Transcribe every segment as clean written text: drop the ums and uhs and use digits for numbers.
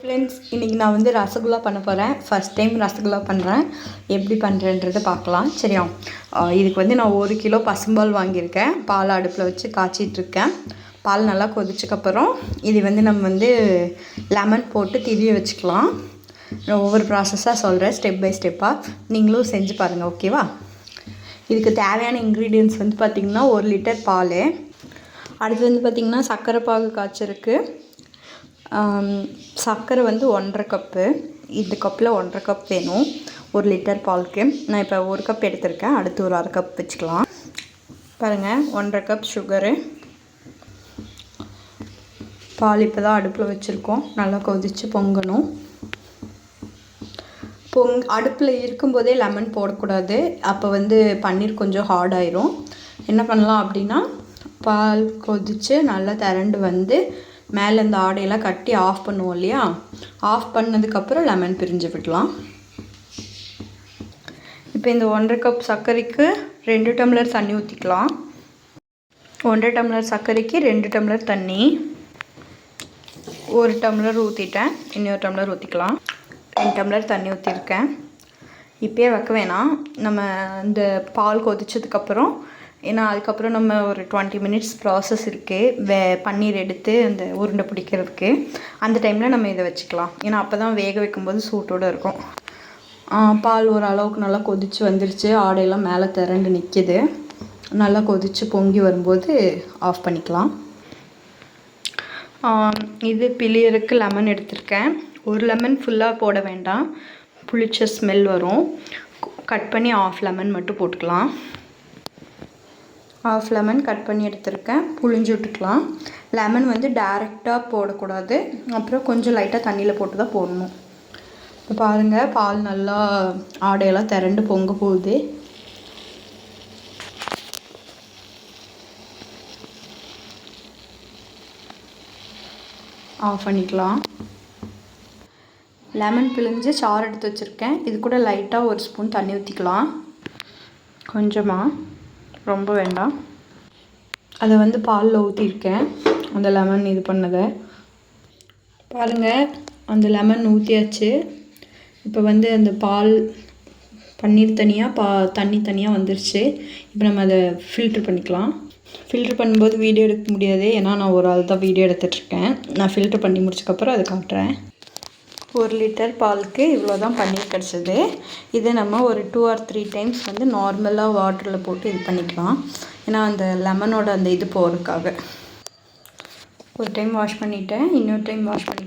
Friends, இன்றைக்கி நான் வந்து ரசகுல்லா பண்ண போகிறேன். ஃபஸ்ட் டைம் ரசகுல்லா பண்ணுறேன். எப்படி பண்ணுறேன்றதை பார்க்கலாம். சரியா? இதுக்கு வந்து நான் 1 கிலோ பசும்பால் வாங்கியிருக்கேன். பால் அடுப்பில் வச்சு காய்ச்சிட்ருக்கேன். பால் நல்லா கொதிச்சக்கப்புறம் இது வந்து நம்ம வந்து லெமன் போட்டு திரிய வச்சுக்கலாம். நான் ஒவ்வொரு ப்ராசஸாக சொல்கிறேன், ஸ்டெப் பை ஸ்டெப்பாக. நீங்களும் செஞ்சு பாருங்கள், ஓகேவா? இதுக்கு தேவையான இன்க்ரீடியன்ட்ஸ் வந்து பார்த்திங்கன்னா 1 லிட்டர் பால். அடுத்து வந்து பார்த்திங்கன்னா சர்க்கரை பாகு காய்ச்சிருக்கு. சர்க்கரை வந்து 1.5 கப்பு. இந்த கப்பில் 1.5 கப் வேணும் 1 லிட்டர் பாலுக்கு. நான் இப்போ 1 கப் எடுத்திருக்கேன். அடுத்து ஒரு 1/2 கப் வச்சுக்கலாம். பாருங்கள், 1.5 கப் சுகரு. பால் இப்போ தான் அடுப்பில் வச்சுருக்கோம். நல்லா கொதித்து பொங்கணும். அடுப்பில் இருக்கும்போதே லெமன் போடக்கூடாது. அப்போ வந்து பன்னீர் கொஞ்சம் ஹார்ட் ஆயிரும். என்ன பண்ணலாம் அப்படின்னா, பால் கொதித்து நல்லா திரண்டு வந்து மேலே இந்த ஆடையெல்லாம் கட்டி ஆஃப் பண்ணுவோம் இல்லையா? ஆஃப் பண்ணதுக்கப்புறம் லெமன் பிரிஞ்சு விடலாம். இப்போ இந்த 1.5 கப் சர்க்கரைக்கு 2 டம்ளர் தண்ணி ஊற்றிக்கலாம். 1.5 டம்ளர் சர்க்கரைக்கு 2 டம்ளர் தண்ணி. 1 டம்ளர் ஊற்றிட்டேன். இன்னொரு டம்ளர் ஊற்றிக்கலாம். 2 டம்ளர் தண்ணி ஊற்றிருக்கேன். இப்போயே வைக்க வேணாம். நம்ம இந்த பால் கொதிச்சதுக்கப்புறம், ஏன்னா அதுக்கப்புறம் நம்ம ஒரு 20 மினிட்ஸ் ப்ராசஸ் இருக்குது பன்னீர் எடுத்து அந்த உருண்டை பிடிக்கிறதுக்கு. அந்த டைமில் நம்ம இதை வச்சுக்கலாம். ஏன்னா அப்போ தான் வேக வைக்கும்போது சூட்டோடு இருக்கும். பால் ஓரளவுக்கு நல்லா கொதித்து வந்துருச்சு. ஆடையெல்லாம் மேலே திரண்டு நிற்கிது. நல்லா கொதித்து பொங்கி வரும்போது ஆஃப் பண்ணிக்கலாம். இது பிழியறதுக்கு லெமன் எடுத்திருக்கேன். ஒரு லெமன் ஃபுல்லாக போட வேண்டாம், புளிச்ச ஸ்மெல் வரும். கட் பண்ணி ஆஃப் லெமன் மட்டும் போட்டுக்கலாம். ஆஃப் லெமன் கட் பண்ணி எடுத்திருக்கேன். புளிஞ்சு விட்டுக்கலாம். லெமன் வந்து டைரெக்டாக போடக்கூடாது. அப்புறம் கொஞ்சம் லைட்டாக தண்ணியில் போட்டு தான் போடணும். இப்போ பாருங்கள், பால் நல்லா ஆடையெல்லாம் திரண்டு பொங்க போகுது. ஆஃப் பண்ணிக்கலாம். லெமன் பிழிஞ்சு சாறு எடுத்து வச்சுருக்கேன். இது கூட லைட்டாக 1 ஸ்பூன் தண்ணி ஊற்றிக்கலாம். கொஞ்சமாக, ரொம்ப வேண்டாம். அதை வந்து பாலில் ஊற்றிருக்கேன், அந்த லெமன் இது பண்ணதை. பாருங்கள், அந்த லெமன் ஊற்றியாச்சு. இப்போ வந்து அந்த பால் பன்னீர் தனியாக தண்ணி தனியாக வந்துருச்சு. இப்போ நம்ம அதை ஃபில்ட்ரு பண்ணிக்கலாம். ஃபில்ட்ரு பண்ணும்போது வீடியோ எடுக்க முடியாது, ஏன்னா நான் ஒரு ஆள் தான் வீடியோ எடுத்துகிட்ருக்கேன். நான் ஃபில்ட்ரு பண்ணி முடிச்சக்கப்புறம் அதை காட்டுறேன். 1 லிட்டர் பாலுக்கு இவ்வளோ தான் பன்னீர் கிடச்சிது. இதை நம்ம ஒரு 2 or 3 டைம்ஸ் வந்து நார்மலாக வாட்டரில் போட்டு இது பண்ணிக்கலாம். ஏன்னா அந்த லெமனோட அந்த இது போகிறதுக்காக. ஒரு டைம் வாஷ் பண்ணிவிட்டேன், இன்னொரு டைம் வாஷ் பண்ணி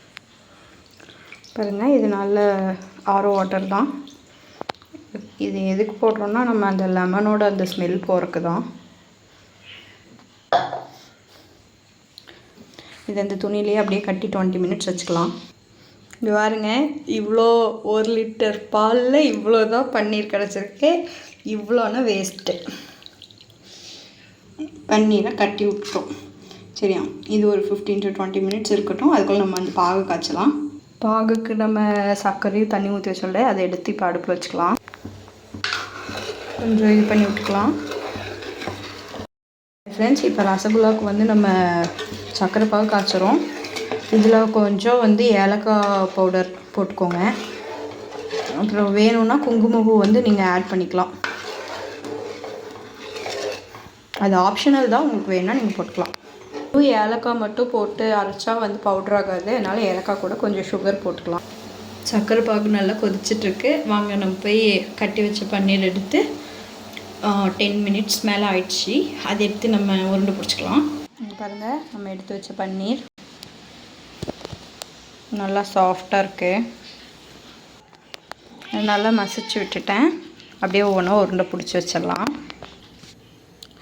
பாருங்கள். இது நல்ல ஆரோ வாட்டர் தான். இது எதுக்கு போடுறோன்னா, நம்ம அந்த லெமனோட அந்த ஸ்மெல் போகிறதுக்கு தான். இது அந்த துணியிலேயே அப்படியே கட்டி 20 மினிட்ஸ் வச்சுக்கலாம். இங்கே பாருங்க, இவ்வளோ 1 லிட்டர் பாலில் இவ்வளோ தான் பன்னீர் கிடச்சிருக்கு. இவ்வளோன்னா வேஸ்ட்டு. பன்னீரை கட்டி விட்டுட்டோம். சரியா? இது ஒரு 15 to 20 மினிட்ஸ் இருக்கட்டும். அதுக்குள்ளே நம்ம அந்த பாகு காய்ச்சலாம். பாகுக்கு நம்ம சர்க்கரையும் தண்ணி ஊற்றி வச்சோம்ல, அதை எடுத்து இப்போ அடுப்பில் வச்சுக்கலாம். கொஞ்சம் இது பண்ணி விட்டுக்கலாம். ஃப்ரெண்ட்ஸ், இப்போ ரசகுல்லாவுக்கு வந்து நம்ம சர்க்கரை பாகு காய்ச்சிரும். இதில் கொஞ்சம் வந்து ஏலக்காய் பவுடர் போட்டுக்கோங்க. அப்புறம் வேணும்னா குங்குமப்பூ வந்து நீங்கள் ஆட் பண்ணிக்கலாம். அது ஆப்ஷனல் தான், உங்களுக்கு வேணும்னா நீங்கள் போட்டுக்கலாம். ஏலக்காய் மட்டும் போட்டு அரைச்சா வந்து பவுடர் ஆகாது. அதனால் ஏலக்காய் கூட கொஞ்சம் சுகர் போட்டுக்கலாம். சர்க்கரை பாகு நல்லா கொதிச்சிட்ருக்கு. வாங்க நம்ம போய் கட்டி வச்ச பன்னீர் எடுத்து 10 மினிட்ஸ் மேலே ஆயிடுச்சு. அதை எடுத்து நம்ம உருண்டை பிடிச்சிக்கலாம். பாருங்கள், நம்ம எடுத்து வச்ச பன்னீர் நல்லா சாஃப்டாக இருக்குது. நல்லா மசிச்சு விட்டுட்டேன். அப்படியே ஒவ்வொன்றா உருண்டை பிடிச்சி வச்சிடலாம்.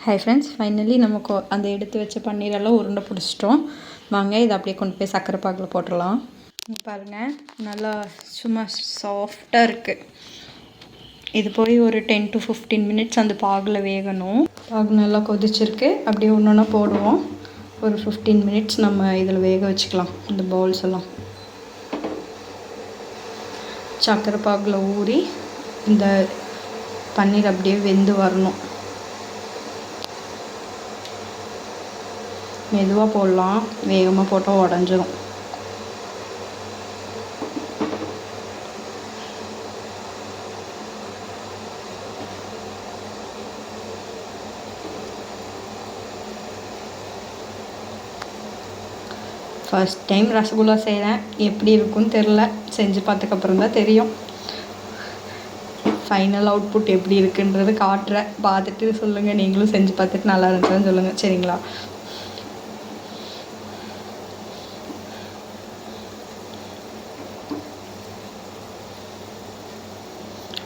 ஹை ஃப்ரெண்ட்ஸ், ஃபைனலி நமக்கு அந்த எடுத்து வச்ச பன்னீரெல்லாம் உருண்டை பிடிச்சிட்டோம். வாங்க இதை அப்படியே கொண்டு போய் சர்க்கரை பாகில் போட்டுடலாம். பாருங்கள், நல்லா சும்மா சாஃப்டாக இருக்குது. இது போய் ஒரு 10 to 15 மினிட்ஸ் அந்த பாகில் வேகணும். பாகு நல்லா கொதிச்சிருக்கு. அப்படியே ஒன்று ஒன்றா போடுவோம். ஒரு 15 மினிட்ஸ் நம்ம இதில் வேக வச்சுக்கலாம். இந்த பவுல்ஸ் எல்லாம் சர்க்கரை பாகில் ஊறி இந்த பன்னீர் அப்படியே வெந்து வரணும். மெதுவாக போடலாம், வேகமாக போட்டால் உடஞ்சிரும். ஃபஸ்ட் டைம் ரசகுல்லா செய்கிறேன், எப்படி இருக்குன்னு தெரில. செஞ்சு பார்த்ததுக்கப்புறம் தான் தெரியும். ஃபைனல் அவுட்புட் எப்படி இருக்குன்றது காட்டுறேன், பார்த்துட்டு சொல்லுங்கள். நீங்களும் செஞ்சு பார்த்துட்டு நல்லா இருந்துச்சுன்னு சொல்லுங்கள், சரிங்களா?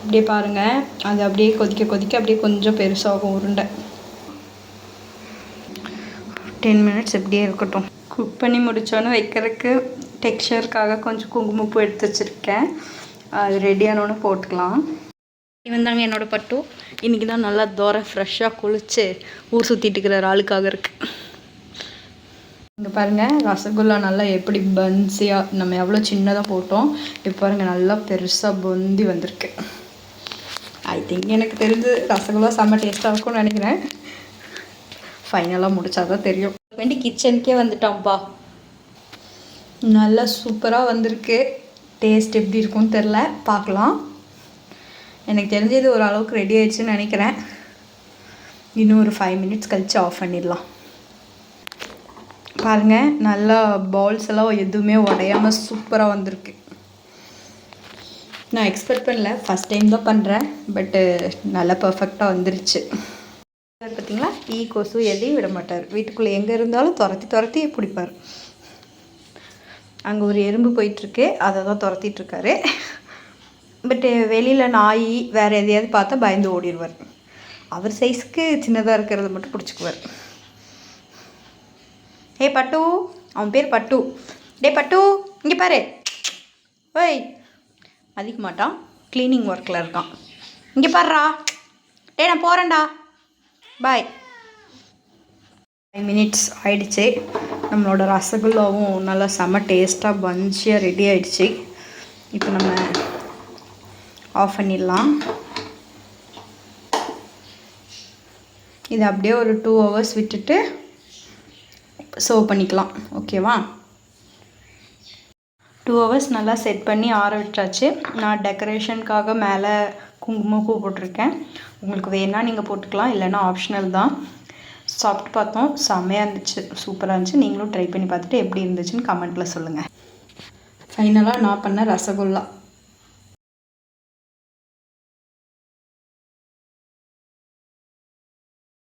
அப்படியே பாருங்கள், அது அப்படியே கொதிக்க கொதிக்க அப்படியே கொஞ்சம் பெருசாகும் உருண்டை. 10 மினிட்ஸ் இப்படியே இருக்கட்டும். குக் பண்ணி முடித்தோன்னு வைக்கிறதுக்கு டெக்ஸ்சருக்காக கொஞ்சம் குங்குமப்பூ எடுத்து வச்சுருக்கேன். அது ரெடியானோன்னு போட்டுக்கலாம். இவன் தாங்க என்னோடய பட்டு. இன்றைக்கி தான் நல்லா தோரை ஃப்ரெஷ்ஷாக குளித்து ஊர் சுற்றிட்டு இருக்கிற ஆளுக்காக இருக்குது. இங்கே பாருங்கள், ரசகுல்லா நல்லா எப்படி பன்ஸியாக, நம்ம எவ்வளோ சின்னதாக போட்டோம், இப்போ பாருங்கள் நல்லா பெருசாக பொந்தி வந்திருக்கு. ஐ திங்க் எனக்கு தெரிஞ்சு ரசகுல்லா செம்ம டேஸ்ட்டாக இருக்கும்னு நினைக்கிறேன். ஃபைனலாக முடித்தா தான் தெரியும். வேண்டி கிச்சனுக்கே வந்துட்டோம்ப்பா. நல்லா சூப்பராக வந்திருக்கு. டேஸ்ட் எப்படி இருக்கும்னு தெரில, பார்க்கலாம். எனக்கு தெரிஞ்சது ஓரளவுக்கு ரெடி ஆயிடுச்சுன்னு நினைக்கிறேன். இன்னும் ஒரு 5 மினிட்ஸ் கழித்து ஆஃப் பண்ணிடலாம். பாருங்கள், நல்லா பவுல்ஸ் எல்லாம் எதுவுமே உடையாமல் சூப்பராக வந்திருக்கு. நான் எக்ஸ்பெக்ட் பண்ணல, ஃபஸ்ட் டைம் தான் பண்ணுறேன். பட்டு நல்லா பர்ஃபெக்டாக வந்துருச்சு. பார்த்திங்களா, கொசு எதையும் விட மாட்டார். வீட்டுக்குள்ளே எங்கே இருந்தாலும் துரத்தி பிடிப்பார். அங்கே ஒரு எறும்பு போயிட்டுருக்கு, அதை தான் துரத்திட்டுருக்காரு. பட்டு வெளியில் நாய் வேறு எதையாவது பார்த்தா பயந்து ஓடிடுவார். அவர் சைஸுக்கு சின்னதாக இருக்கிறத மட்டும் பிடிச்சிக்குவார். ஏ பட்டு, அவன் பேர் பட்டு. டே பட்டு, இங்கே பாரு. ஓய், மதிக்க மாட்டான், க்ளீனிங் ஒர்க்கில் இருக்கான். இங்கே பாருடா. டே நான் போகிறேன்டா, பாய். 5 மினிட்ஸ் ஆயிடுச்சு. நம்மளோட ரசகுல்லாவும் நல்லா செம்ம டேஸ்ட்டாக பன்ச்சியாக ரெடி ஆகிடுச்சு. இப்போ நம்ம ஆஃப் பண்ணிடலாம். இதை அப்படியே ஒரு 2 ஹவர்ஸ் விட்டுட்டு சர்வ் பண்ணிக்கலாம், ஓகேவா? 2 ஹவர்ஸ் நல்லா செட் பண்ணி ஆற விட்டாச்சு. நான் டெக்கரேஷனுக்காக மேலே குங்குமப்பூ போட்டிருக்கேன். உங்களுக்கு வேணால் நீங்கள் போட்டுக்கலாம், இல்லைன்னா ஆப்ஷனல் தான். சாப்பிட்டு பார்த்தோம், செம்மையாக இருந்துச்சு, சூப்பராக இருந்துச்சு. நீங்களும் ட்ரை பண்ணி பார்த்துட்டு எப்படி இருந்துச்சுன்னு கமெண்ட்டில் சொல்லுங்கள். ஃபைனலாக நான் பண்ண ரசகுல்லா